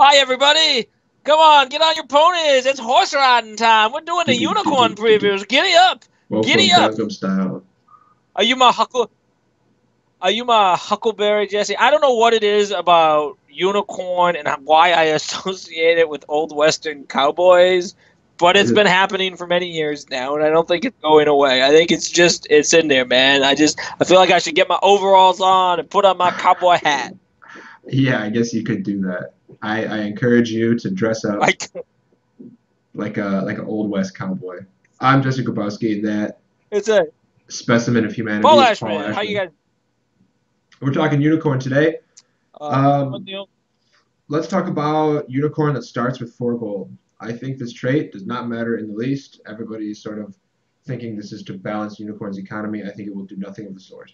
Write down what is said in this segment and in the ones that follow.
Hi, everybody. Come on, get on your ponies. It's horse riding time. We're doing the unicorn previews. Giddy up. Giddy up. Gangnam Style. Are you my Huckleberry, Jesse? I don't know what it is about unicorn and why I associate it with old Western cowboys, but it's been happening for many years now, and I don't think it's going away. I think it's in there, man. I feel like I should get my overalls on and put on my cowboy hat. Yeah, I guess you could do that. I encourage you to dress up like an old West cowboy. I'm Jesse Grabowski, and that it's a specimen of humanity. Paul Ashman. How you guys? We're talking unicorn today. Let's talk about unicorn that starts with 4 gold. I think this trait does not matter in the least. Everybody's sort of thinking this is to balance unicorn's economy. I think it will do nothing of the sort.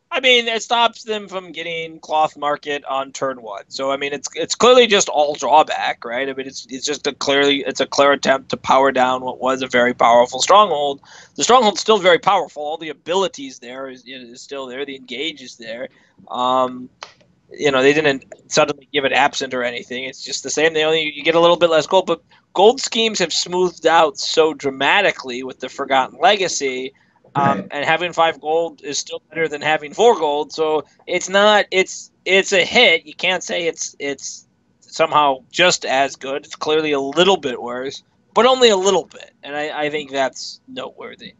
I mean, it stops them from getting cloth market on turn 1. So I mean, it's clearly just all drawback, right? I mean, it's just a clear attempt to power down what was a very powerful stronghold. The stronghold's still very powerful. All the abilities there is still there. The engage is there. They didn't suddenly give it absent or anything. It's just the same. You get a little bit less gold, but gold schemes have smoothed out so dramatically with the Forgotten Legacy. Right. And having 5 gold is still better than having 4 gold. So it's a hit. You can't say it's somehow just as good. It's clearly a little bit worse, but only a little bit. And I think that's noteworthy.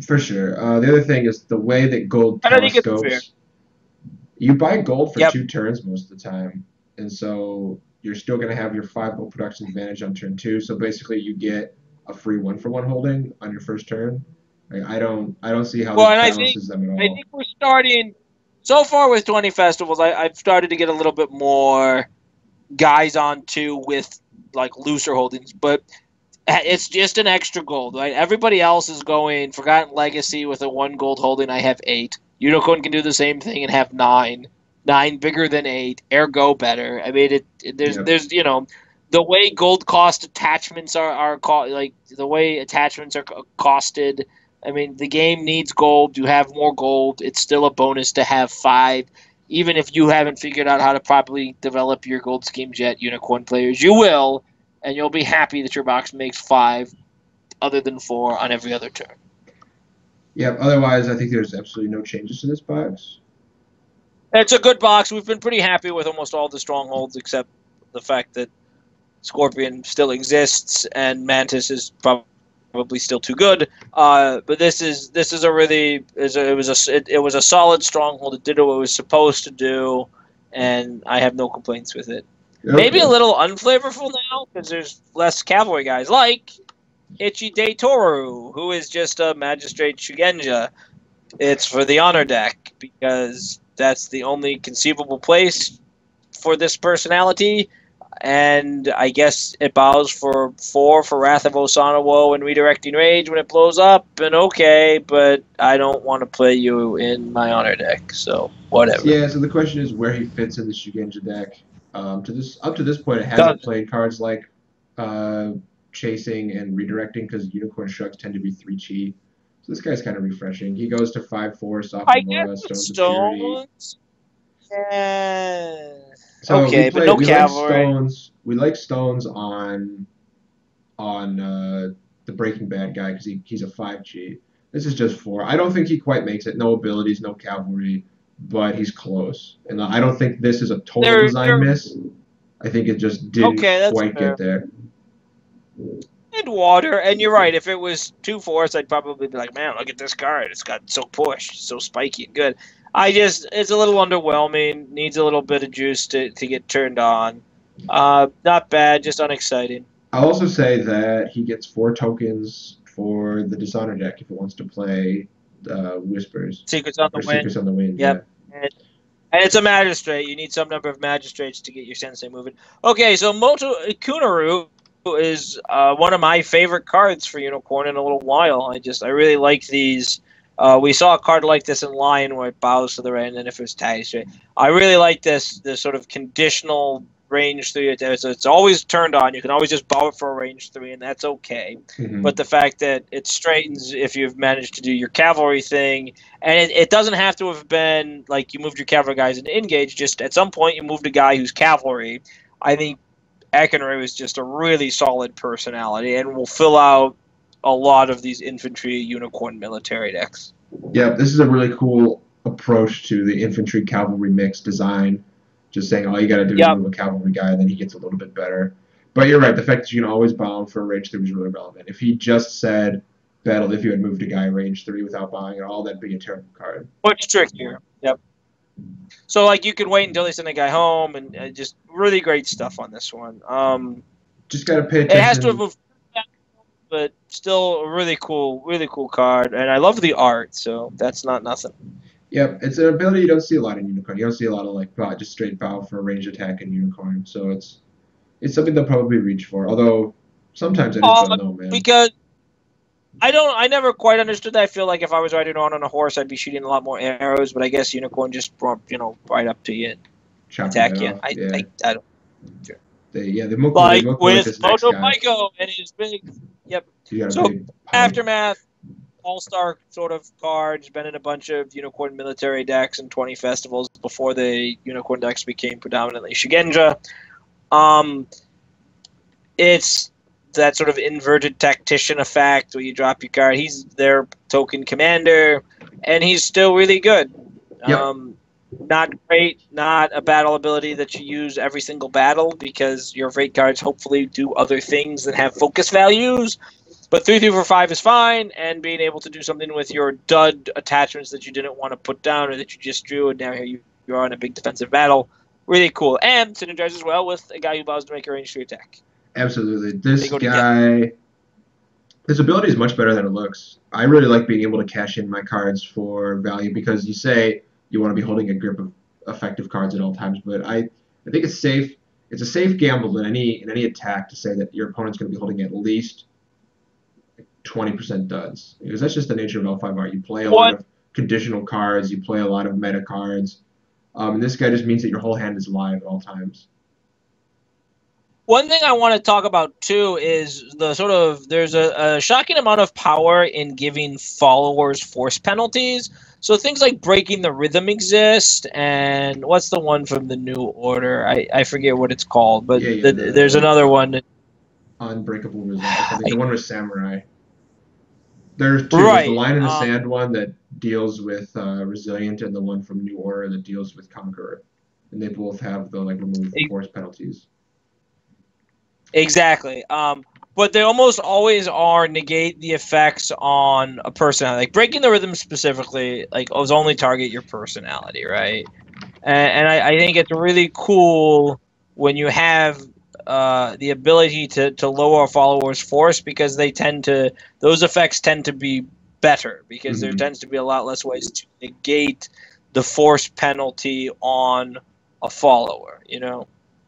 For sure. The other thing is the way that gold telescopes. You buy gold for 2 turns most of the time, and so you're still going to have your 5 gold production advantage on turn 2. So basically, you get a free 1-for-1 holding on your first turn. I don't see how this balances them at all. I think we're starting so far with 20 festivals. I've started to get a little bit more guys on too with like looser holdings, but it's just an extra gold, right? Everybody else is going Forgotten Legacy with a 1 gold holding. I have 8. Unicorn can do the same thing and have 9. 9 bigger than 8, ergo better. I mean, there's the way gold cost attachments are like the way attachments are costed. I mean, the game needs gold. You have more gold. It's still a bonus to have 5. Even if you haven't figured out how to properly develop your gold schemes yet, Unicorn players, you will, and you'll be happy that your box makes 5 other than 4 on every other turn. Yep, otherwise I think there's absolutely no changes to this box. It's a good box. We've been pretty happy with almost all the strongholds except the fact that Scorpion still exists and Mantis is probably still too good, but this is a really it was a solid stronghold. It did what it was supposed to do, and I have no complaints with it. Okay. Maybe a little unflavorful now because there's less cavalry guys like Ichi De Toru, who is just a Magistrate Shugenja. It's for the honor deck because that's the only conceivable place for this personality. And I guess it bows for 4 for Wrath of Osanawo and Redirecting Rage when it blows up, and okay, but I don't want to play you in my honor deck, so whatever. Yeah, so the question is where he fits in the Shugenja deck. Up to this point, it hasn't played cards like Chasing and Redirecting because Unicorn Shrugs tend to be 3 chi. So this guy's kind of refreshing. He goes to 5/4, Soften Aura, Stones of Purity. Yeah. So okay, but no cavalry. We like Stones on the Breaking Bad guy because he's a 5G. This is just 4. I don't think he quite makes it. No abilities, no cavalry, but he's close. And I don't think this is a total design miss. I think it just didn't quite get there. And water, and you're right. If it was 2/4, I'd probably be like, man, look at this card. It's got so push, so spiky and good. It's a little underwhelming. Needs a little bit of juice to get turned on. Not bad, just unexciting. I'll also say that he gets 4 tokens for the Dishonor deck if it wants to play Whispers. Secrets on the Wind. Secrets on the Wind, yep. Yeah. And it's a Magistrate. You need some number of Magistrates to get your Sensei moving. Okay, so Moto Kunaru is one of my favorite cards for Unicorn in a little while. I really like these. We saw a card like this in Lion where it bows to the right, and then if it was tag straight. I really like this sort of conditional range 3. It's always turned on. You can always just bow it for a range 3, and that's okay. Mm-hmm. But the fact that it straightens if you've managed to do your cavalry thing, and it doesn't have to have been like you moved your cavalry guys into engage. Just at some point you moved a guy who's cavalry. I think Eckenry was just a really solid personality and will fill out a lot of these infantry unicorn military decks. Yeah, this is a really cool approach to the infantry cavalry mix design. Just saying all you got to do is move a cavalry guy, and then he gets a little bit better. But you're right, the fact that you can always bound for a range 3 is really relevant. If he just said battle if you had moved a guy range 3 without bowing at all, that'd be a terrible card. Much trickier. Yep. So like you can wait until they send a guy home, and just really great stuff on this one. Just gotta pay attention. It has to have moved, but still a really cool card, and I love the art, so that's not nothing. Yep, it's an ability you don't see a lot in Unicorn. You don't see a lot of like just straight bow for a range attack in Unicorn, so it's something they'll probably reach for. Although sometimes I just don't know, man. Because I never quite understood that. I feel like if I was riding on a horse, I'd be shooting a lot more arrows. But I guess Unicorn just brought right up to you, and attack you. I don't. Sure. They with Moto Pyko and his big. Yep. So Aftermath, all-star sort of cards, been in a bunch of Unicorn military decks and 20 festivals before the Unicorn decks became predominantly Shugenja. It's that sort of inverted tactician effect where you drop your card. He's their token commander, and he's still really good. Yep. Not great, not a battle ability that you use every single battle because your rate cards hopefully do other things that have focus values. But 3, 3, 4, 5 is fine, and being able to do something with your dud attachments that you didn't want to put down or that you just drew, and now here you are in a big defensive battle. Really cool. And synergizes well with a guy who bows to make a range 3 attack. Absolutely. This guy, his ability is much better than it looks. I really like being able to cash in my cards for value because you say you want to be holding a grip of effective cards at all times, but I think it's safe. It's a safe gamble in any attack to say that your opponent's going to be holding at least 20% duds, because that's just the nature of L5R. You play a lot of conditional cards, you play a lot of meta cards, and this guy just means that your whole hand is live at all times. One thing I want to talk about too is there's a shocking amount of power in giving followers force penalties. So things like breaking the rhythm exist, and what's the one from the New Order? I forget what it's called, but there's another one. Unbreakable Resolve. I think the one with Samurai. There's two. Right. There's the Line in the Sand one that deals with Resilient, and the one from New Order that deals with Conqueror. And they both have the remove force penalties. Exactly. But they almost always are negate the effects on a personality. Like breaking the rhythm specifically, only target your personality, right? And I think it's really cool when you have the ability to lower a follower's force, because those effects tend to be better because there tends to be a lot less ways to negate the force penalty on a follower,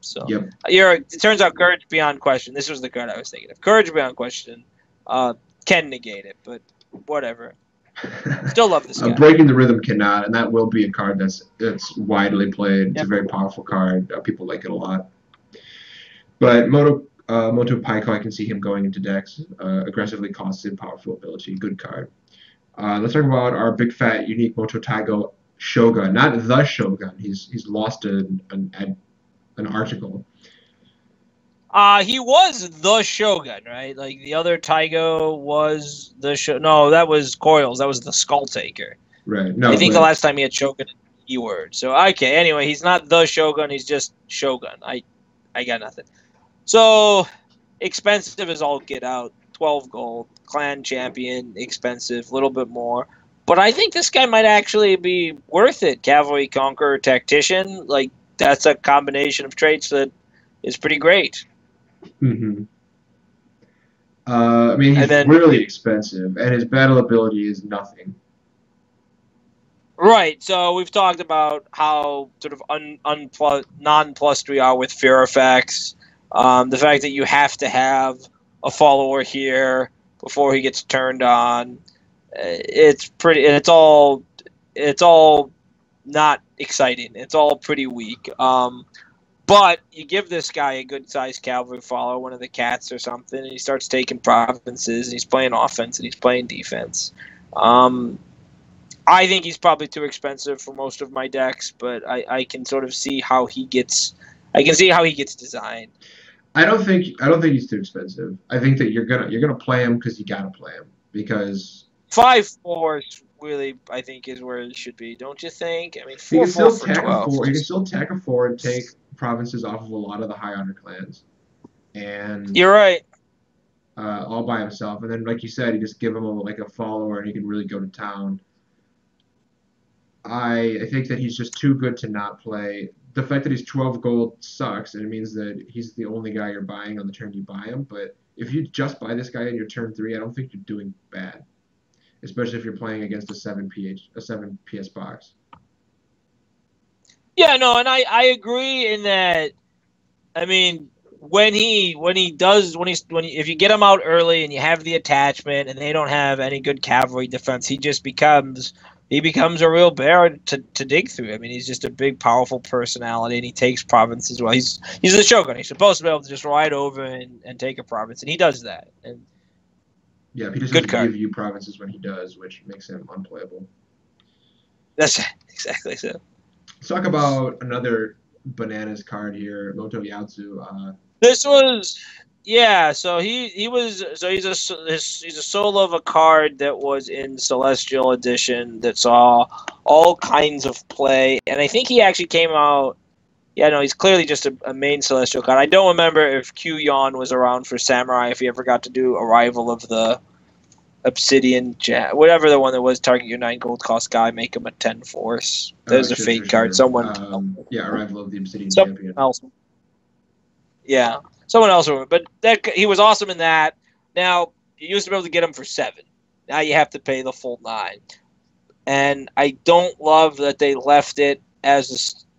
So it turns out Courage Beyond Question. This was the card I was thinking of. Courage Beyond Question can negate it, but whatever. Still love this guy. Breaking the Rhythm cannot, and that will be a card that's widely played. It's a very powerful card. People like it a lot. But Moto Pyko, I can see him going into decks. Aggressively costed, powerful ability, good card. Let's talk about our big fat unique Moto Taigo Shogun. Not the Shogun. He's lost an article. He was the Shogun, right? Like the other Taigo was the Shogun. No, that was Coils. That was the Skull Taker. Right. No, I think the last time he had Shogun in the keyword. So okay. Anyway, he's not the Shogun. He's just Shogun. I got nothing. So expensive as all get out. 12 gold. Clan champion. Expensive. A little bit more. But I think this guy might actually be worth it. Cavalry Conqueror Tactician. That's a combination of traits that is pretty great. Mm-hmm. He's really expensive, and his battle ability is nothing. Right. So we've talked about how sort of non-plussed we are with fear effects. The fact that you have to have a follower here before he gets turned on. It's pretty, and it's all not exciting. It's all pretty weak. But you give this guy a good-sized cavalry follower, one of the cats or something, and he starts taking provinces, and he's playing offense, and he's playing defense. I think he's probably too expensive for most of my decks, but I can sort of see how he gets. I can see how he gets designed. I don't think he's too expensive. I think that you're gonna play him because you gotta play him because 5/4 really I think is where he should be. Don't you think? I mean, he can still for tack 12. a 4. He can still tack a 4 and take provinces off of a lot of the high honor clans. And you're right. All by himself, and then like you said, you just give him a follower, and he can really go to town. I think that he's just too good to not play. The fact that he's 12 gold sucks, and it means that he's the only guy you're buying on the turn you buy him. But if you just buy this guy in your turn 3, I don't think you're doing bad, especially if you're playing against a 7 PS box. Yeah, no, and I agree in that. I mean, if you get him out early and you have the attachment and they don't have any good cavalry defense, he becomes a real bear to dig through. I mean, he's just a big, powerful personality, and he takes provinces well. He's the Shogun. He's supposed to be able to just ride over and take a province, and he does that. And yeah, he just doesn't give you provinces when he does, which makes him unplayable. That's exactly so. Let's talk about another bananas card here, Moto Yaotsu. This was, yeah. So he's a solo of a card that was in Celestial Edition that saw all kinds of play, and I think he actually came out. Yeah, no, he's clearly just a main Celestial card. I don't remember if Q-Yon was around for Samurai, if he ever got to do Arrival of the Obsidian, whatever the one that was, target your 9 gold cost guy, make him a 10 force. There's a fate card. Sure. Someone. Yeah, Arrival of the Obsidian Champion. Else. Yeah, someone else. But he was awesome in that. Now, you used to be able to get him for 7. Now you have to pay the full 9. And I don't love that they left it as a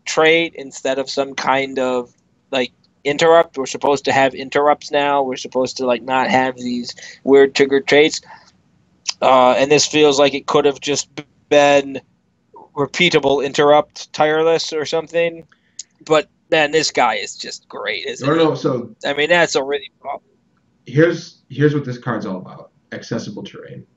trait instead of some kind of, like, interrupt. We're supposed to have interrupts now. We're supposed to, like, not have these weird trigger traits. And this feels like it could have just been repeatable interrupt tireless or something. But man, this guy is just great, isn't he? No. So I mean, that's a really problem. Here's what this card's all about: accessible terrain.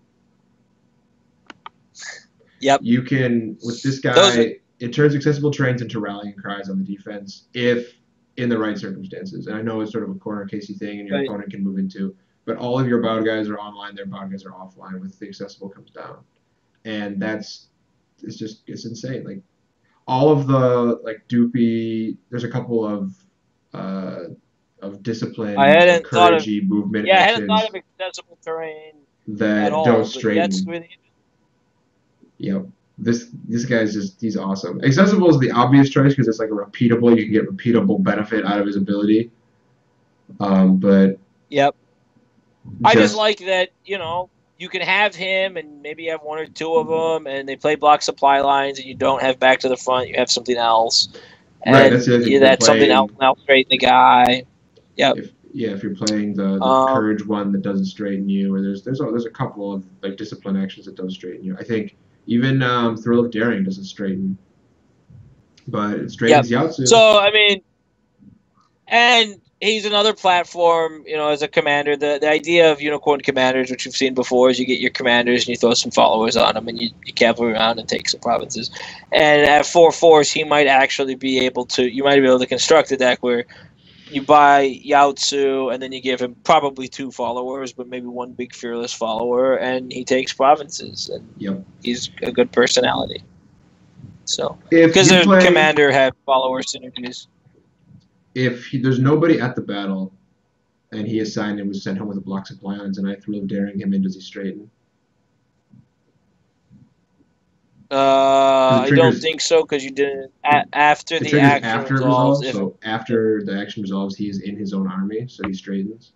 Yep. You can with this guy, it turns accessible terrains into rallying cries on the defense if in the right circumstances. And I know it's sort of a corner casey thing, and your opponent can move into. But all of your bound guys are online, their bound guys are offline with the accessible comes down. And it's insane. Like all of the Doopy, there's a couple of discipline, couragey movement. Yeah, I hadn't thought of accessible terrain that don't straighten. Yep. This guy's he's awesome. Accessible is the obvious choice because it's like a repeatable. You can get repeatable benefit out of his ability. But yep. I just like that, you can have him and maybe have 1 or 2 of them, and they play block supply lines, and you don't have back to the front. You have something else. And right, that's the other thing. That's something else now straighten the guy. Yep. If you're playing the courage one that doesn't straighten you, or there's a couple of like discipline actions that don't straighten you. I think even Thrill of Daring doesn't straighten, but it straightens Yaotsu. So I mean, and he's another platform, as a commander. The idea of unicorn commanders, which you've seen before, is you get your commanders and you throw some followers on them and you cavalry around and take some provinces. And at 4 force, he might actually be able to. You might be able to construct a deck where you buy Yaotsu and then you give him probably 2 followers, but maybe 1 big fearless follower, and he takes provinces. And he's a good personality. So because the commander have follower synergies. If there's nobody at the battle, and he assigned and was sent home with a block supply lines, and I Thrill of Daring him in, does he straighten? I don't think so because you didn't after the action resolves. So after the action resolves, he is in his own army, so he straightens.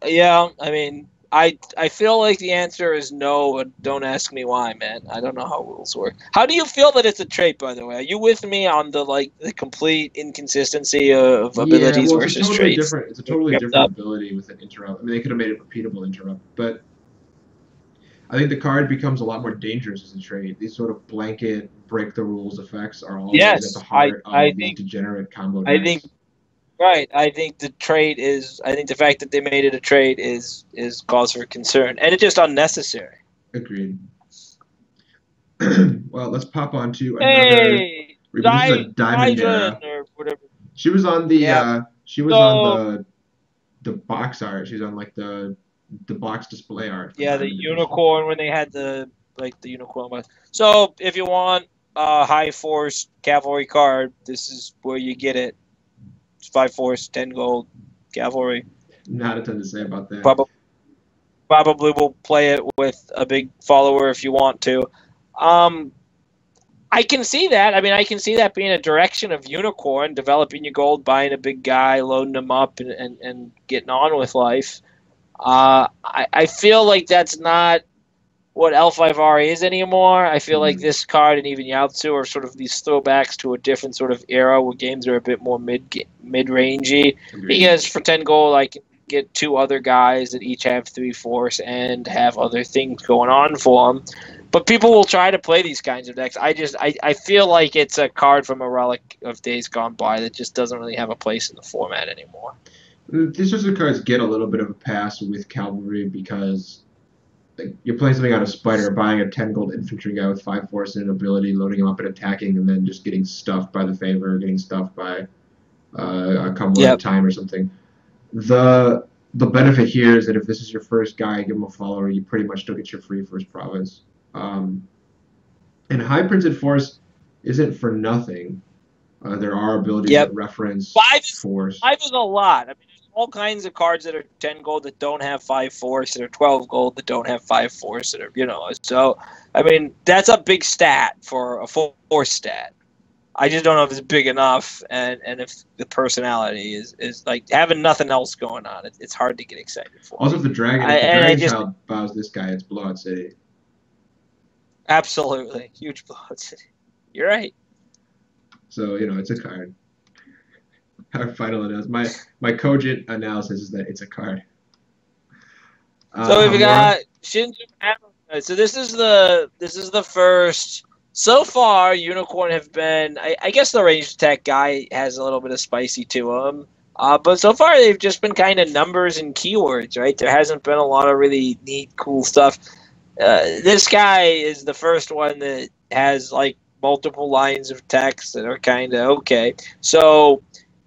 Yeah, I mean, I feel like the answer is no, but don't ask me why, man. I don't know how rules work. How do you feel that it's a trait, by the way? Are you with me on the complete inconsistency of abilities versus traits? It's a totally different ability with an interrupt. I mean, they could have made it repeatable interrupt, but I think the card becomes a lot more dangerous as a trade. These sort of blanket break the rules effects are always at the Yes, heart I of these think degenerate combo I think decks. right. I think the trade is. I think the fact that they made it a trade is cause for concern, and it's just unnecessary. Agreed. Well, let's pop on to another. Hey, This is a Zydron Diamondera. or whatever. She was on the Yeah. she was on So the box art. She's on like the box display art for yeah, the Diamond Edition. unicorn when they had the unicorn one. So if you want a high force cavalry card, this is where you get it. It's 5 force, 10 gold, cavalry. Not a ton to say about that. Probably will play it with a big follower if you want to. I can see that. I mean, I can see that being a direction of Unicorn, developing your gold, buying a big guy, loading him up, and getting on with life. I feel like that's not what L5R is anymore. I feel like this card and even Yautsu are sort of these throwbacks to a different sort of era where games are a bit more mid-rangey. Because for 10 gold, I can get 2 other guys that each have 3 force and have other things going on for them. But people will try to play these kinds of decks. I feel like it's a card from a relic of days gone by that just doesn't really have a place in the format anymore. These sorts of cards get a little bit of a pass with Cavalry because you're playing something out of Spider, buying a 10 gold infantry guy with 5 force and an ability, loading him up and attacking, and then just getting stuffed by the favor, getting stuffed by a come one time or something. The benefit here is that if this is your first guy, give him a follower, you pretty much still get your free first province. And High Printed Force isn't for nothing. There are abilities that reference force. 5 is a lot. I mean, there's all kinds of cards that are 10 gold that don't have 5 force, that are 12 gold that don't have 5 force, that are, so, I mean, that's a big stat for a force stat. I just don't know if it's big enough, and if the personality is like having nothing else going on. It's hard to get excited for. Also, if the Dragon Child bows this guy, it's Blowout City. Absolutely. Huge Blowout City. You're right. So, it's a card. Our final analysis. My cogent analysis is that it's a card. So we've got Shinzu. So this is the first. So far, Unicorn have been. I guess the ranged attack guy has a little bit of spicy to him. But so far, they've just been kind of numbers and keywords, right? There hasn't been a lot of really neat, cool stuff. This guy is the first one that has like multiple lines of text that are kind of okay. So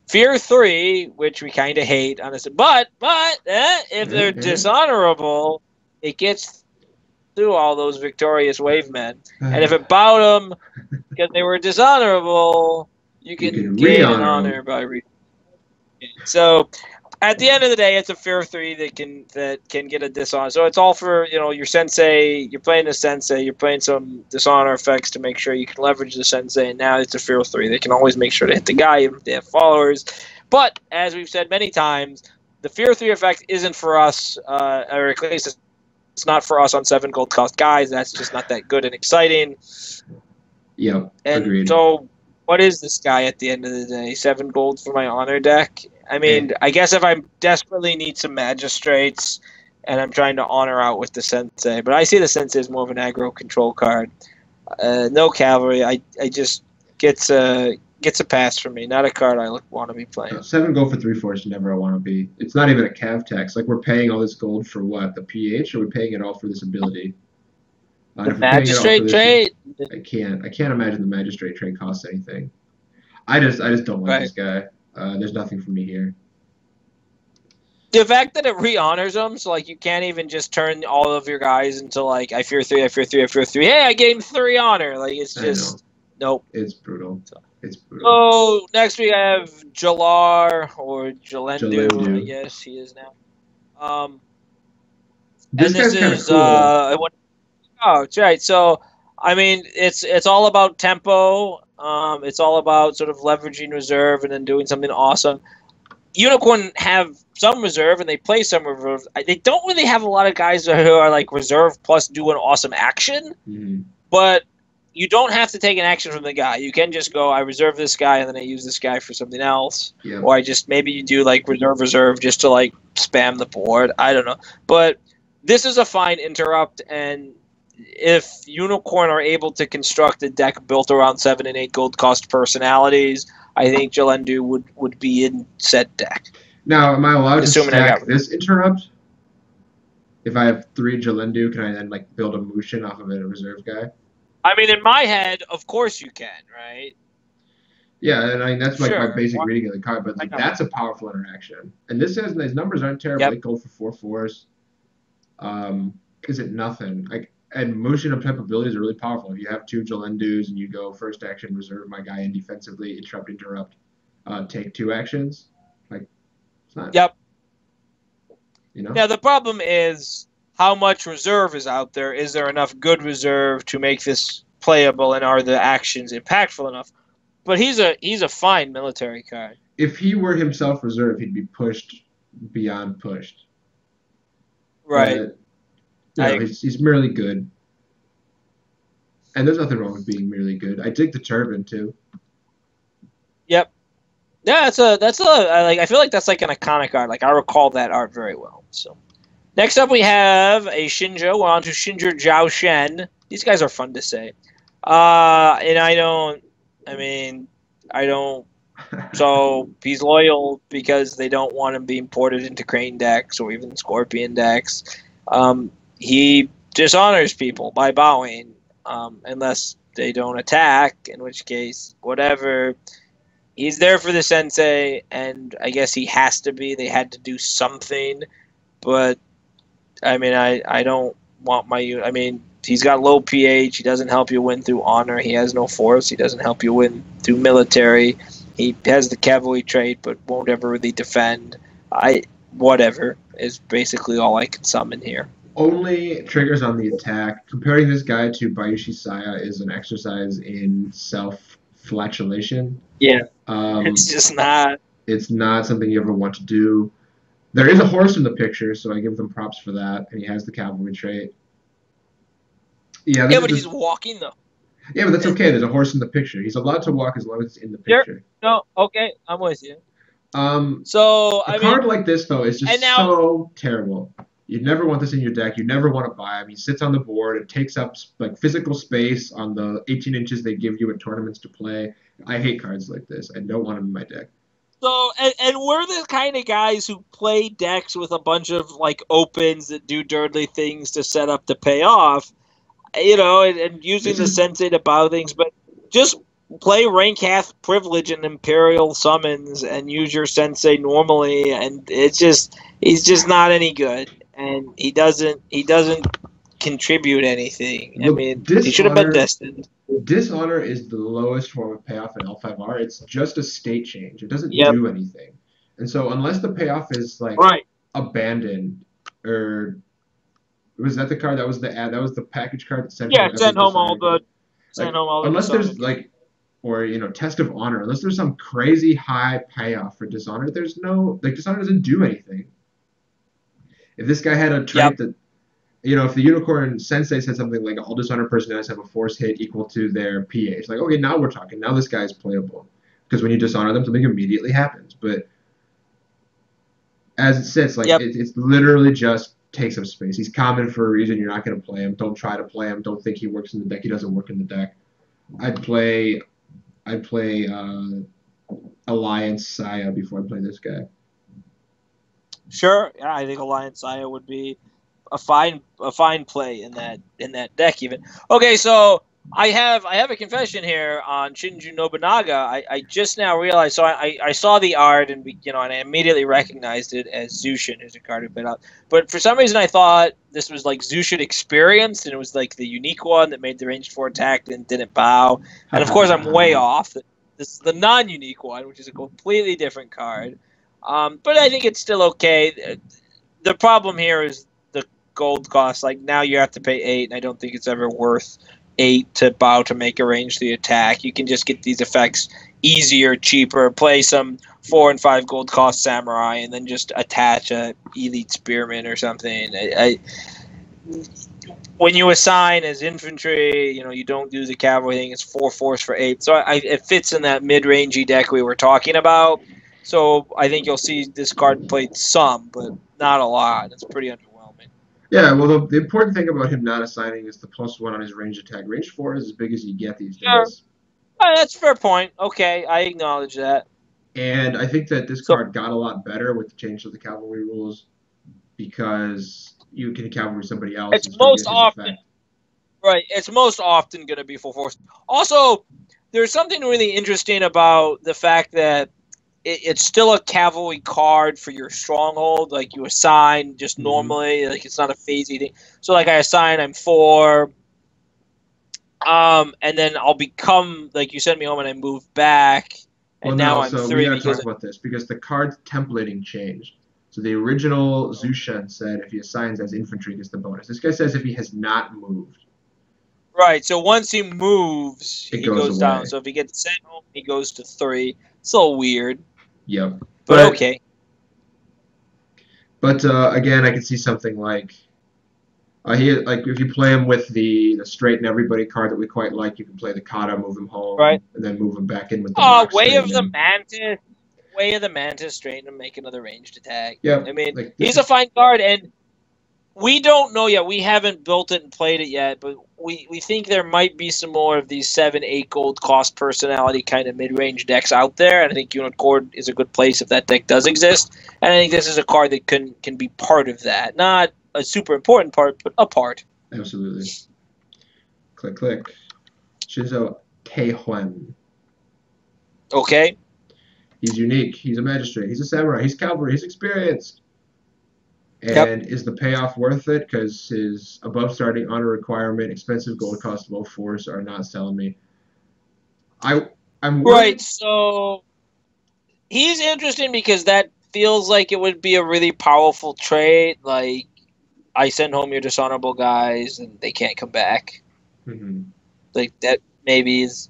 Fear 3, which we kind of hate, honestly, but if they're dishonorable, it gets through all those victorious wave men. And if it bowed them because they were dishonorable, you can gain an honor by reading. So at the end of the day, it's a Fear 3 that can get a dishonor. So it's all for your sensei. You're playing the sensei. You're playing some dishonor effects to make sure you can leverage the sensei. And now it's a Fear 3. They can always make sure to hit the guy even if they have followers. But as we've said many times, the Fear 3 effect isn't for us, or at least it's not for us on 7 gold cost guys. That's just not that good and exciting. Yep. And agreed. So what is this guy at the end of the day? 7 gold for my honor deck? I mean, I guess if I desperately need some magistrates and I'm trying to honor out with the sensei, but I see the sensei as more of an aggro control card. No cavalry. I just gets a pass for me. Not a card I want to be playing. 7 gold for 3 force never I want to be. It's not even a cav tax. Like, we're paying all this gold for what? The PH, or are we paying it all for this ability? The magistrate trade? I can't imagine the magistrate trade costs anything. I just don't like this guy. There's nothing for me here. The fact that it re-honors them, so like you can't even just turn all of your guys into like I fear 3, I fear 3, I fear 3. Hey, I gained 3 honor. Like it's just nope. It's brutal. It's brutal. So next we have Jalar or Jalendu, I guess he is now. This guy's kind of cool. Oh, that's right. So I mean, it's all about tempo. It's all about sort of leveraging reserve and then doing something awesome. Unicorn have some reserve and they play some reserve. They don't really have a lot of guys who are like reserve plus do an awesome action, but you don't have to take an action from the guy. You can just go, I reserve this guy and then I use this guy for something else. Or maybe you do like reserve just to like spam the board. I don't know. But this is a fine interrupt, and if Unicorn are able to construct a deck built around 7 and 8 gold cost personalities, I think Jalendu would be in said deck. Now, am I allowed to stack this interrupt? If I have 3 Jalendu, can I then like build a Mushin off of a reserve guy? I mean, in my head, of course you can, right? Yeah, and I mean that's like my basic reading of the card, but like, that's a powerful interaction. And this has these numbers aren't terrible. Yep. 8 gold for 4/4s. Is it nothing? Like, and Mushin of type abilities are really powerful. If you have 2 Jalendus and you go first action, reserve my guy in defensively, interrupt, take 2 actions. Like, it's not. Yep. You know. Yeah, the problem is how much reserve is out there. Is there enough good reserve to make this playable, and are the actions impactful enough? But he's a fine military card. If he were himself reserve, he'd be pushed beyond pushed. Right. He's merely good. And there's nothing wrong with being merely good. I dig the turban too. Yep. Yeah, I feel like that's like an iconic art. Like, I recall that art very well. So next up we have a Shinjo. We're on to Shinjo Zhao Shen. These guys are fun to say. And I don't. So he's loyal because they don't want him being ported into Crane decks or even Scorpion decks. He dishonors people by bowing, unless they don't attack, in which case, whatever. He's there for the sensei, and I guess he has to be. They had to do something, but I mean, I don't want my. I mean, he's got low pH. He doesn't help you win through honor. He has no force. He doesn't help you win through military. He has the cavalry trait, but won't ever really defend. Whatever is basically all I can summon here. Only triggers on the attack. Comparing this guy to Bayushi Saya is an exercise in self-flatulation. Yeah, it's just not. It's not something you ever want to do. There is a horse in the picture, so I give them props for that, and he has the cavalry trait. Yeah, but he's walking though. Yeah, but that's okay. There's a horse in the picture. He's allowed to walk as long as it's in the picture. No, okay, I'm with you. So a card like this though is just so terrible. You'd never want this in your deck. You never want to buy him. He sits on the board. It takes up like physical space on the 18 inches they give you at tournaments to play. I hate cards like this. I don't want them in my deck. So, and we're the kind of guys who play decks with a bunch of like opens that do dirtly things to set up to pay off, and using the sensei to bow things, but just play Rank Half Privilege and Imperial Summons and use your sensei normally, and he's just not any good. And he doesn't contribute anything. I mean, he should have been destined. Dishonor is the lowest form of payoff in L5R. It's just a state change. It doesn't do anything. And so unless the payoff is like abandoned, or was that the card that was the package card that sent home all the unless there's like, or test of honor, unless there's some crazy high payoff for dishonor, there's no, like, dishonor doesn't do anything. If this guy had a trait that, if the Unicorn Sensei said something like, all dishonor personalities have a force hit equal to their pH, like, okay, now we're talking. Now this guy's playable. Because when you dishonor them, something immediately happens. But as it sits, like, it's literally just takes up space. He's common for a reason. You're not going to play him. Don't try to play him. Don't think he works in the deck. He doesn't work in the deck. I'd play Alliance Saya before I play this guy. Sure, yeah, I think Alliance Saya would be a fine play in that deck even. Okay, so I have a confession here on Shinju Nobunaga. I just now realized. So I saw the art and and I immediately recognized it as Zushin, who's a card who been out. But for some reason I thought this was like Zushin Experienced, and it was like the unique one that made the ranged 4 attack and didn't bow. And of course I'm way off. This is the non-unique one, which is a completely different card. But I think it's still okay. The problem here is the gold cost. Like, now you have to pay 8, and I don't think it's ever worth 8 to bow to make a range the attack. You can just get these effects easier, cheaper, play some 4 and 5 gold cost samurai, and then just attach a elite spearman or something. When you assign as infantry, you don't do the cavalry thing. It's 4 force for 8. So it fits in that mid-rangey deck we were talking about. So I think you'll see this card played some, but not a lot. It's pretty underwhelming. Yeah, well, the important thing about him not assigning is the +1 on his range attack. Range 4 is as big as you get these Sure. days. That's a fair point. Okay, I acknowledge that. And I think that this So card got a lot better with the change of the cavalry rules because you can cavalry somebody else it's and still most get his often effect. right. It's most often going to be full force. Also, there's something really interesting about the fact that it's still a cavalry card for your stronghold. Like you assign just Mm-hmm. normally. Like it's not a phasey thing. So like I assign, I'm 4. And then I'll become like you send me home and I move back, Well, and no, now I'm so we 3 got to talk because about this because the card templating changed. So the original Zushen said if he assigns as infantry, gets the bonus. This guy says if he has not moved, right. So once he moves, it he goes goes down. away. So if he gets sent home, he goes to 3. It's a little weird, Yep. but okay. But again, I can see something like like if you play him with the straighten everybody card that we quite like, you can play the kata, move him Right. home, and then move him back in with the box, Way of straighten the him. Mantis. Way of the Mantis, straighten him, make another ranged attack. Yep. I mean, Like this he's a is fine card, and we don't know yet. We haven't built it and played it yet, but we think there might be some more of these 7, 8 gold cost personality kind of mid range decks out there. And I think Unicorn is a good place if that deck does exist. And I think this is a card that can be part of that. Not a super important part, but a part. absolutely. Click, click. Shinzo Taehuan. Okay. He's unique. He's a magistrate. He's a samurai. He's cavalry. He's experienced. Yep. And is the payoff worth it? Because his above starting honor requirement, expensive gold cost, low force are not selling me. I'm Right. worried. So he's interesting because that feels like it would be a really powerful trait. Like, I send home your dishonorable guys and they can't come back. Mm-hmm. Like, that maybe is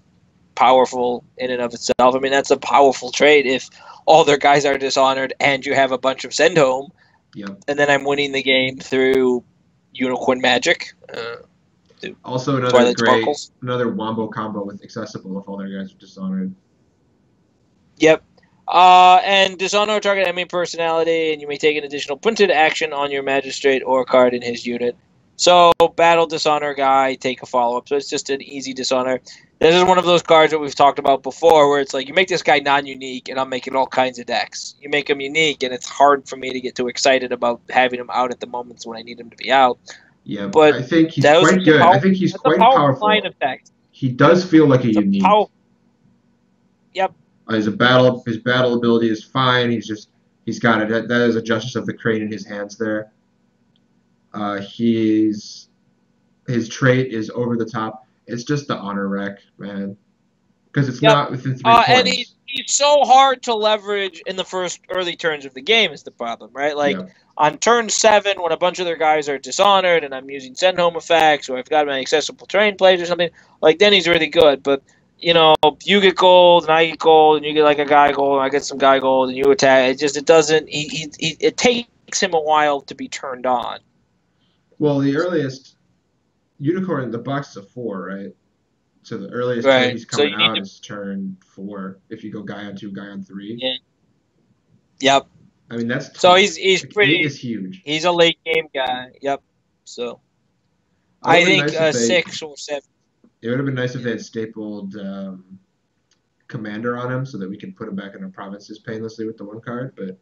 powerful in and of itself. I mean, that's a powerful trait if all their guys are dishonored and you have a bunch of send home. Yep. And then I'm winning the game through Unicorn Magic. Also, another wombo combo with accessible if all their guys are dishonored. Yep. And dishonor target enemy personality, and you may take an additional printed action on your magistrate or card in his unit. So, battle dishonor guy, take a follow up. So it's just an easy dishonor. This is one of those cards that we've talked about before, where it's like you make this guy non-unique, and I'm making all kinds of decks. You make him unique, and it's hard for me to get too excited about having him out at the moments when I need him to be out. Yeah, But I think he's those are quite good. I think he's that's a quite powerful line powerful. effect. He does feel like a It's a unique. Yep. His battle ability is fine. He's got it. That is a Justice of the Crane in his hands there. His trait is over the top. It's just the honor wreck, man, because it's not within 3 points. And he's so hard to leverage in the first early turns of the game is the problem, right? Like on turn 7, when a bunch of their guys are dishonored and I'm using send home effects or I've got my accessible terrain plays or something, like then he's really good. But you get gold and I get gold and you get like a guy gold and I get some guy gold and you attack. It doesn't. It takes him a while to be turned on. Well, the earliest Unicorn, the box is a 4, right? So the earliest turn he's coming out is turn 4. If you go guy on 2, guy on 3. Yeah. Yep. I mean that's tough. So he's like, pretty. 8 is huge. He's a late game guy. Yep. So I think 6 or 7. It would have been nice if they had stapled Commander on him so that we could put him back in our provinces painlessly with the 1 card, but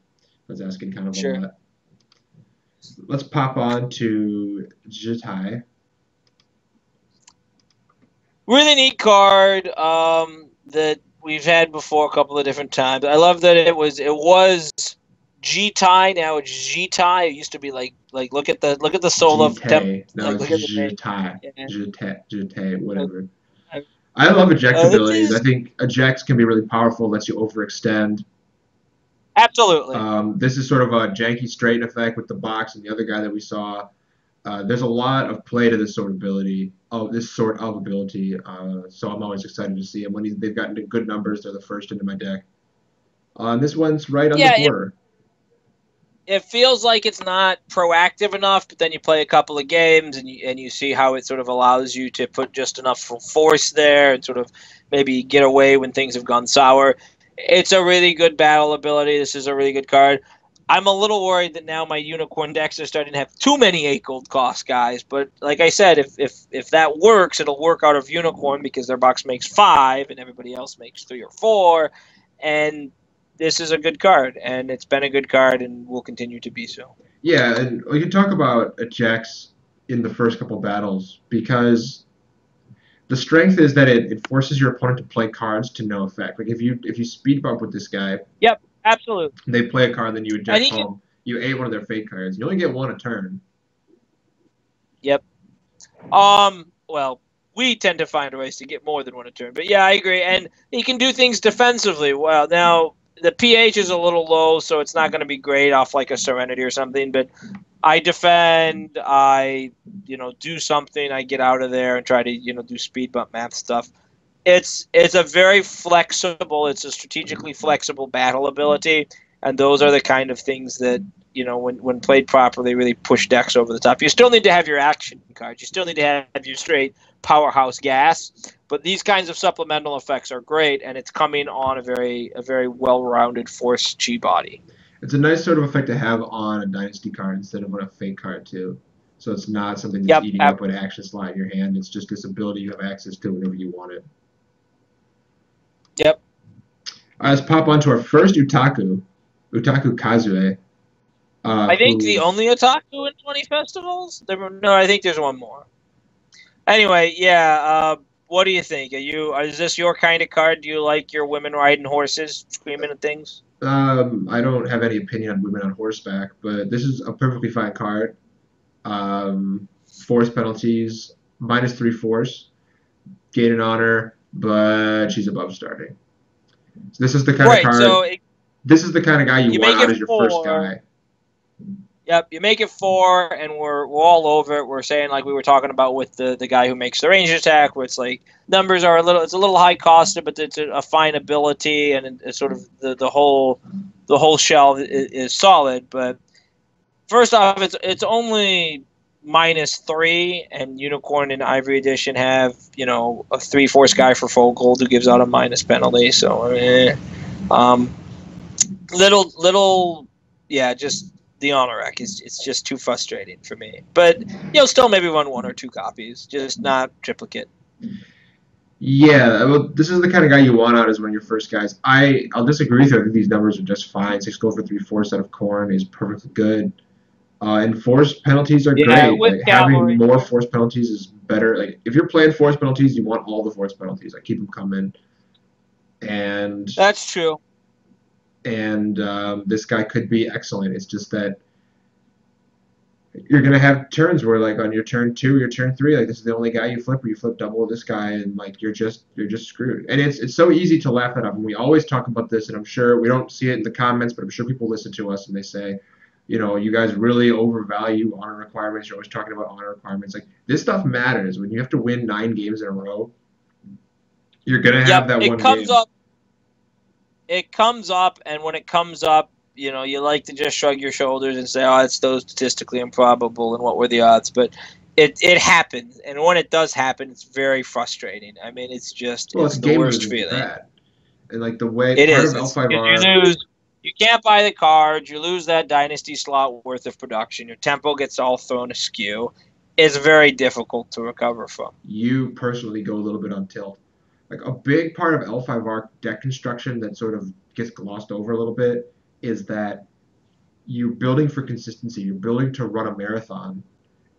that's asking kind of a lot. Let's pop on to Jitai. Really neat card that we've had before a couple of different times. I love that it was Jitai, now it's Jitai. It used to be like look at the soul of temp. No, like, it's Jitai, whatever. I love eject abilities. I think ejects can be really powerful, lets you overextend. Absolutely. This is sort of a janky straight effect with the box and the other guy that we saw. There's a lot of play to this sort of ability. So I'm always excited to see him. When they've gotten to good numbers, they're the first into my deck. This one's right on the border. It feels like it's not proactive enough, but then you play a couple of games and you see how it sort of allows you to put just enough force there and sort of maybe get away when things have gone sour. It's a really good battle ability. This is a really good card. I'm a little worried that now my unicorn decks are starting to have too many 8 gold cost guys. But like I said, if that works, it'll work out of unicorn because their box makes 5 and everybody else makes 3 or 4. And this is a good card, and it's been a good card and will continue to be so. Yeah, and we can talk about Jax in the first couple battles because the strength is that it forces your opponent to play cards to no effect. Like if you speed bump with this guy, yep, absolutely. They play a card, then you eject home. You ate one of their fake cards. You only get one a turn. Yep. Well, we tend to find ways to get more than one a turn, but yeah, I agree. And he can do things defensively. Well, now the pH is a little low, so it's not going to be great off like a Serenity or something. But I defend, I do something, I get out of there and try to do speed bump math stuff. It's a very flexible, it's a strategically flexible battle ability, and those are the kind of things that when played properly, really push decks over the top. You still need to have your action cards. You still need to have your straight powerhouse gas. But these kinds of supplemental effects are great, and it's coming on a very well-rounded force chi body. It's a nice sort of effect to have on a dynasty card instead of on a fake card too. So it's not something that's eating up an action slot in your hand. It's just this ability you have access to whenever you want it. Yep. Let's pop on to our first Utaku Kazue. I think the only Otaku in 20 festivals? No, I think there's one more. Anyway, yeah, what do you think? Is this your kind of card? Do you like your women riding horses, screaming at things? I don't have any opinion on women on horseback, but this is a perfectly fine card. Force penalties, -3 force, gain an honor, but she's above starting. So this is the kind of card. This is the kind of guy you want out as your first guy. Yep, you make it 4, and we're all over it. We're saying, like we were talking about with the guy who makes the range attack, where it's like numbers are it's a little high costed, but it's a fine ability, and it's sort of the whole shell is solid. But first off, it's only -3, and Unicorn and Ivory Edition have a 3 force guy for full gold who gives out a minus penalty. So little yeah, just. The honor rack it's just too frustrating for me. But still maybe run 1 or 2 copies, just not triplicate. Yeah, well, this is the kind of guy you want out as one of your first guys. I'll disagree with you. I think these numbers are just fine. 6 gold for 3 force out of Corn is perfectly good. And force penalties are great. Like, having more force penalties is better. Like if you're playing force penalties, you want all the force penalties. Like keep them coming. And that's true. And this guy could be excellent. It's just that you're going to have turns where, like, on your turn 2, your turn 3, like, this is the only guy you flip, or you flip double with this guy, and, like, you're just screwed. And it's so easy to laugh that up. And we always talk about this, and I'm sure we don't see it in the comments, but I'm sure people listen to us, and they say, you guys really overvalue honor requirements. You're always talking about honor requirements. Like, this stuff matters. When you have to win 9 games in a row, you're going to have that one game. It comes up, and when it comes up, you like to just shrug your shoulders and say, oh, it's so statistically improbable, and what were the odds? But it happens, and when it does happen, it's very frustrating. I mean, it's just it's the worst feeling. And like the way it is, you lose. You can't buy the cards. You lose that dynasty slot worth of production. Your tempo gets all thrown askew. It's very difficult to recover from. You personally go a little bit on tilt. Like a big part of L5R deck construction that sort of gets glossed over a little bit is that you're building for consistency. You're building to run a marathon.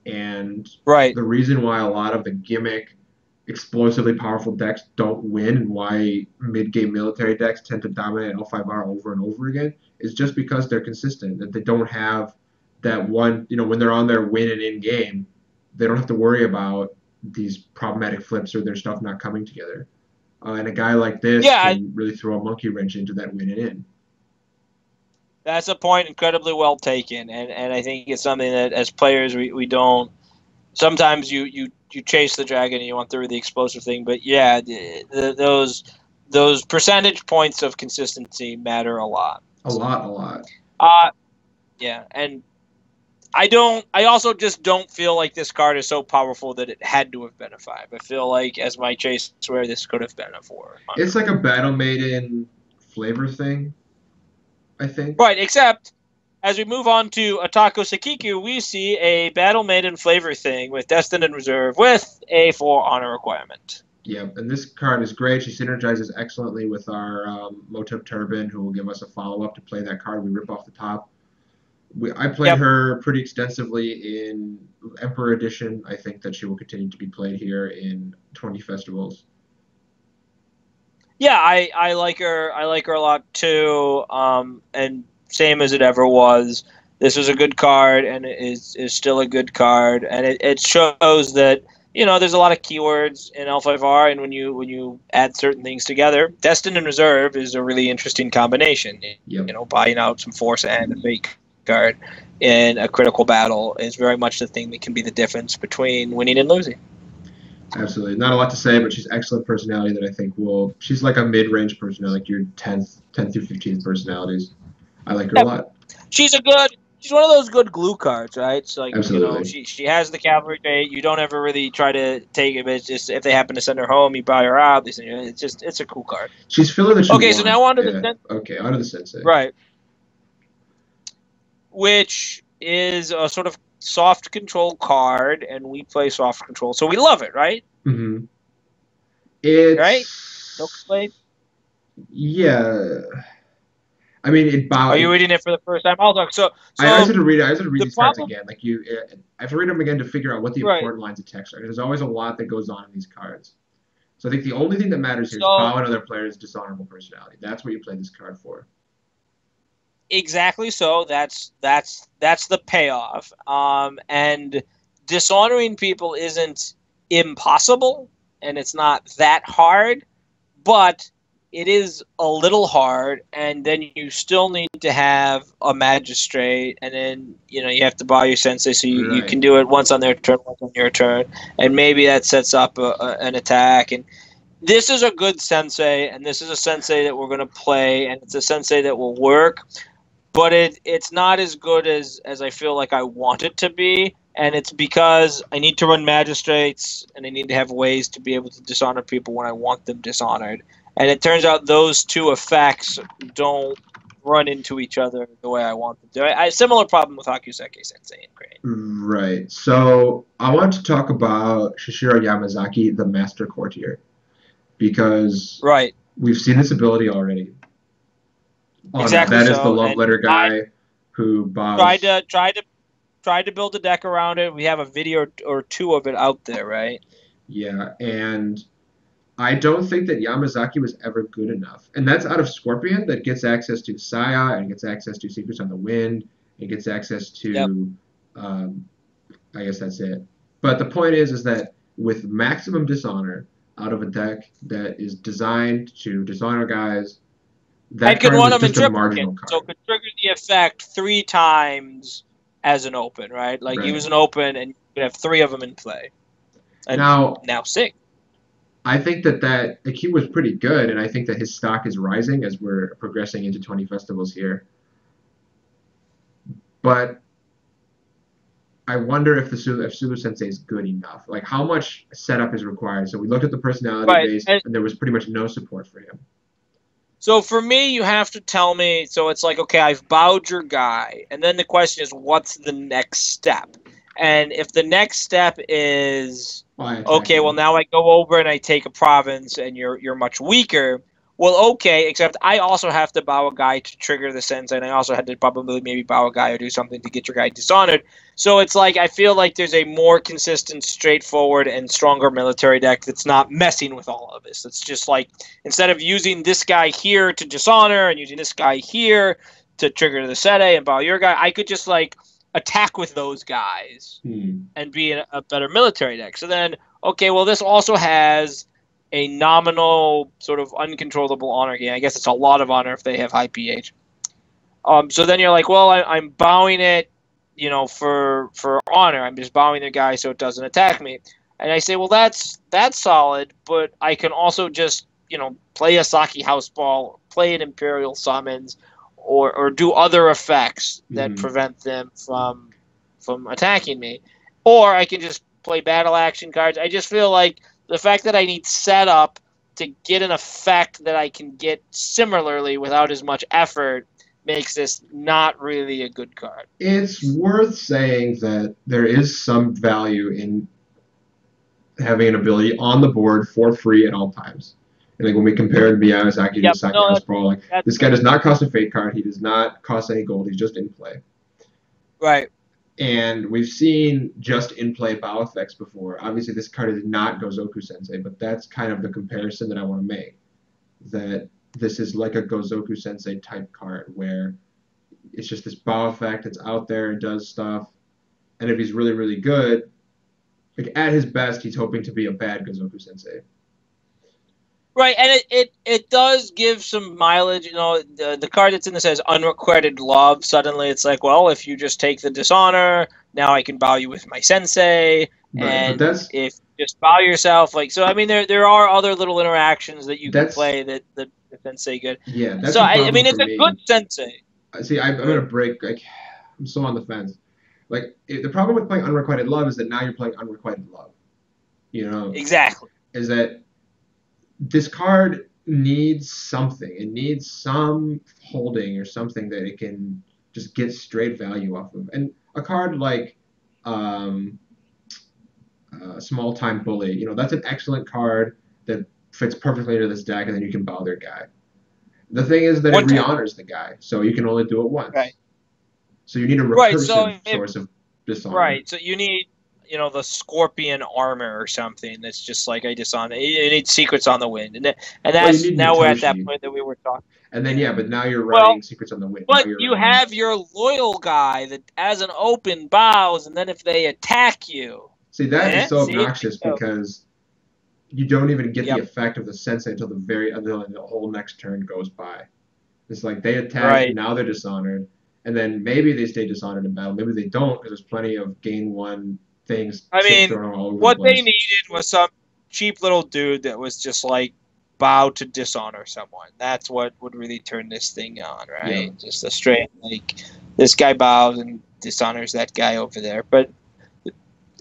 And the reason why a lot of the gimmick, explosively powerful decks don't win and why mid-game military decks tend to dominate L5R over and over again is just because they're consistent, that they don't have that one, when they're on their win and in game, they don't have to worry about these problematic flips or their stuff not coming together. And a guy like this can really throw a monkey wrench into that win and in. That's a point incredibly well taken, and I think it's something that as players we don't. Sometimes you chase the dragon and you want through the explosive thing, but yeah, those percentage points of consistency matter a lot. A lot. Yeah, and I also just don't feel like this card is so powerful that it had to have been a 5. I feel like, as my chase where this could have been a 4. It's like a Battle Maiden flavor thing, I think. Right, except as we move on to Atako Sekiku, we see a Battle Maiden flavor thing with Destined and Reserve with a 4 honor requirement. Yeah, and this card is great. She synergizes excellently with our Motep Turban, who will give us a follow-up to play that card we rip off the top. I played her pretty extensively in Emperor Edition. I think that she will continue to be played here in 20 festivals. Yeah, I like her. I like her a lot too. And same as it ever was. This was a good card, and it is still a good card, and it shows that there's a lot of keywords in L5R, and when you add certain things together, Destined and Reserve is a really interesting combination. Yep. Buying out some force and a fake card in a critical battle is very much the thing that can be the difference between winning and losing. Absolutely. Not a lot to say, but she's excellent personality that I think she's like a mid-range personality, like your 10th through 15th personalities. I like her a lot. She's one of those good glue cards, right? So like, Absolutely. she has the cavalry trait. You don't ever really try to take it, but it's just if they happen to send her home, you buy her out. It's a cool card. She's filling the Okay, so now on to the Sensei. Right. Which is a sort of soft control card, and we play soft control, so we love it, right? Mm-hmm. Right? No complaint? Yeah. I mean, Are you reading it for the first time? So I always had to read these cards again. Like I have to read them again to figure out what the important lines of text are. There's always a lot that goes on in these cards. So I think the only thing that matters here is bow another player's dishonorable personality. That's what you play this card for. Exactly. So that's the payoff. And dishonoring people isn't impossible, and it's not that hard, but it is a little hard, and then you still need to have a magistrate, and then you have to buy your sensei, so you can do it once on their turn, once on your turn, and maybe that sets up an attack. And this is a good sensei, and this is a sensei that we're going to play, and it's a sensei that will work, but it's not as good as I feel like I want it to be. And it's because I need to run magistrates, and I need to have ways to be able to dishonor people when I want them dishonored. And it turns out those two effects don't run into each other the way I want them to. I similar problem with Hakuseki Sensei and Crane. Right. So I want to talk about Shishiro Yamazaki, the Master Courtier, because we've seen this ability already. Exactly. That is the love letter guy who bows. Tried to build a deck around it. We have a video or two of it out there, right? Yeah, and I don't think that Yamazaki was ever good enough. And that's out of Scorpion, that gets access to Saya, and gets access to Secrets on the Wind, and gets access to, I guess that's it. But the point is that with maximum dishonor out of a deck that is designed to dishonor guys, that card was just a marginal card. So it could trigger the effect 3 times as an open, right? Like use an open, and you could have 3 of them in play. And now 6. I think that IQ was pretty good, and I think that his stock is rising as we're progressing into 20 festivals here. But I wonder if Sulu Sensei is good enough. Like, how much setup is required? So we looked at the personality base, and there was pretty much no support for him. So for me, you have to tell me, so it's like, okay, I've bowed your guy, and then the question is, what's the next step? And if the next step is, okay, well, now I go over and I take a province, and you're much weaker, well, okay, except I also have to bow a guy to trigger the sensei, and I also had to probably maybe bow a guy or do something to get your guy dishonored. So it's like I feel like there's a more consistent, straightforward, and stronger military deck that's not messing with all of this. It's just like instead of using this guy here to dishonor and using this guy here to trigger the sensei and bow your guy, I could just like attack with those guys and be a better military deck. So then, okay, well, this also has a nominal sort of uncontrollable honor gain. I guess it's a lot of honor if they have high pH. So then you're like, well, I'm bowing it, for honor. I'm just bowing the guy so it doesn't attack me. And I say, well, that's solid, but I can also just, play a Saki House Ball, play an Imperial Summons, or do other effects that prevent them from attacking me. Or I can just play battle action cards. I just feel like the fact that I need setup to get an effect that I can get similarly without as much effort makes this not really a good card. It's worth saying that there is some value in having an ability on the board for free at all times. And like when we compared Miyazaki to Saki Pro, like this guy does not cost a fate card. He does not cost any gold. He's just in play. Right. And we've seen just in play bow effects before. Obviously, this card is not Gozoku Sensei, but that's kind of the comparison that I want to make. That this is like a Gozoku Sensei type card where it's just this bow effect. It's out there. It does stuff. And if he's really, really good, like at his best, he's hoping to be a bad Gozoku Sensei. Right, and it does give some mileage. You know, the card that's in this says unrequited love. Suddenly, it's like, well, if you just take the dishonor, now I can bow you with my sensei. Right, and if you just bow yourself, like so. I mean, there are other little interactions that you can play that the sensei good. Yeah, that's so I mean, it's a good sensei. See, I'm gonna break. Like, I'm so on the fence. Like the problem with playing unrequited love is that now you're playing unrequited love. You know exactly is that. This card needs something. It needs some holding or something that it can just get straight value off of. And a card like Small Time Bully, you know, that's an excellent card that fits perfectly into this deck, and then you can bow their guy. The thing is that it re-honors the guy, so you can only do it once. Right. So you need a recursive source of dishonor. Right, so you need... you know, the Scorpion armor or something that's just like I dishonor. You need Secrets on the Wind, and that's now we're at that point that we were talking. And then but now you're writing Secrets on the Wind. But you have your loyal guy that as an open bows, and then if they attack you, see that is so obnoxious because you don't even get the effect of the sensei until the whole next turn goes by. It's like they attack, now they're dishonored, and then maybe they stay dishonored in battle, maybe they don't because there's plenty of gain one things. I mean, what they needed was some cheap little dude that was just like bow to dishonor someone. That's what would really turn this thing on, right? Yeah. Just a straight like this guy bows and dishonors that guy over there. But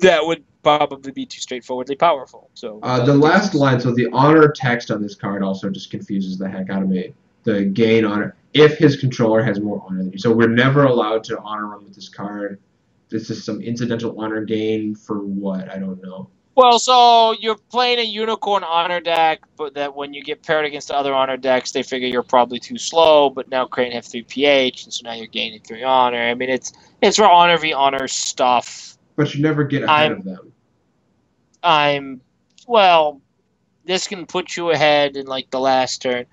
that would probably be too straightforwardly powerful. So the last line, so the honor text on this card also just confuses the heck out of me. The gain honor if his controller has more honor than you. So we're never allowed to honor run with this card. This is some incidental honor gain for what? I don't know. Well, so you're playing a Unicorn honor deck, but that when you get paired against the other honor decks, they figure you're probably too slow, but now Crane have 3 PH, and so now you're gaining 3 honor. I mean, it's for honor v honor stuff. But you never get ahead of them. Well, this can put you ahead in, like, the last turn.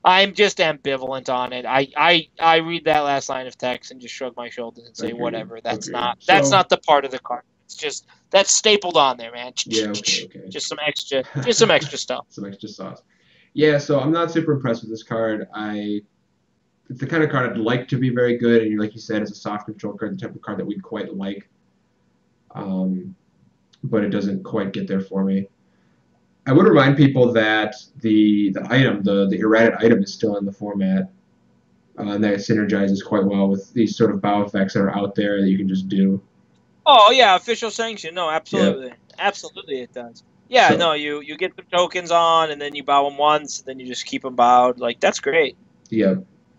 I'm just ambivalent on it. I read that last line of text and just shrug my shoulders and say, whatever. That's not the part of the card. It's just that's stapled on there, man. Yeah, okay. Just some extra stuff. Some extra sauce. Yeah, so I'm not super impressed with this card. It's the kind of card I'd like to be very good, and like you said, it's a soft control card, the type of card that we'd quite like. But it doesn't quite get there for me. I would remind people that the item, the errated item, is still in the format, and that synergizes quite well with these sort of bow effects that are out there that you can just do. Oh yeah, official sanction. No, absolutely, absolutely, it does. Yeah, no, you get the tokens on, and then you bow them once, then you just keep them bowed. Like that's great. Yeah.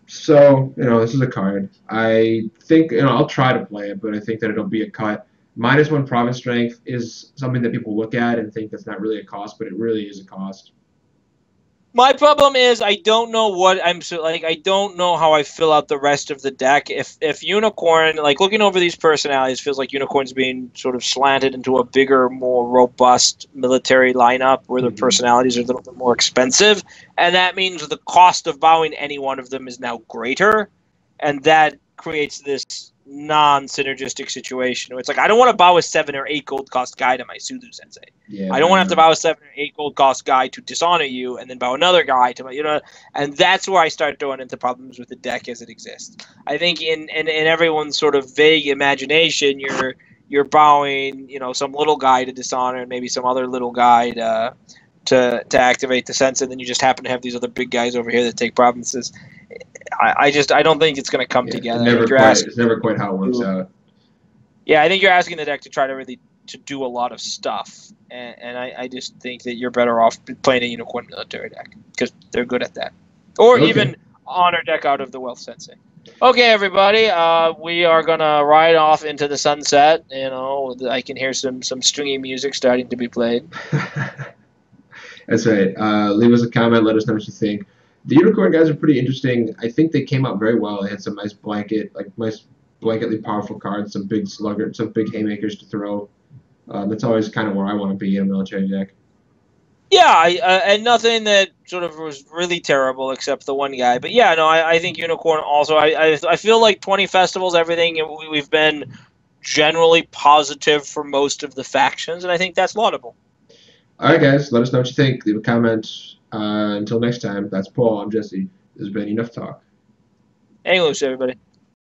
So this is a card. I think I'll try to play it, but I think that it'll be a cut. -1 province strength is something that people look at and think that's not really a cost, but it really is a cost. My problem is I don't know what I don't know how I fill out the rest of the deck. If Unicorn, like looking over these personalities, feels like Unicorn's being sort of slanted into a bigger, more robust military lineup where the personalities are a little bit more expensive, and that means the cost of bowing any one of them is now greater, and that creates this non-synergistic situation where it's like I don't want to bow a 7 or 8 gold cost guy to my Suzu Sensei. Yeah, I don't want to have to bow a 7 or 8 gold cost guy to dishonor you and then bow another guy to my, and that's where I start throwing into problems with the deck as it exists. I think in everyone's sort of vague imagination, you're bowing, some little guy to dishonor and maybe some other little guy to activate the Sensei, and then you just happen to have these other big guys over here that take provinces. I don't think it's going to come together. It's never quite how it works out. Yeah, I think you're asking the deck to try to do a lot of stuff, and I just think that you're better off playing a Unicorn military deck because they're good at that, or even honor deck out of the Wealth Sensei. Okay, everybody. We are gonna ride off into the sunset. I can hear some stringy music starting to be played. That's right. Leave us a comment. Let us know what you think. The unicorn guys are pretty interesting. I think they came out very well. They had some nice blanketly powerful cards, some big slugger, some big haymakers to throw. That's always kind of where I want to be in a military deck. Yeah, and nothing that sort of was really terrible except the one guy. But yeah, no, I think Unicorn also. I feel like 20 festivals, everything we've been generally positive for most of the factions, and I think that's laudable. All right, guys, let us know what you think. Leave a comment. Until next time, that's Paul. I'm Jesse. This has been Enough Talk. Hey, loose, everybody.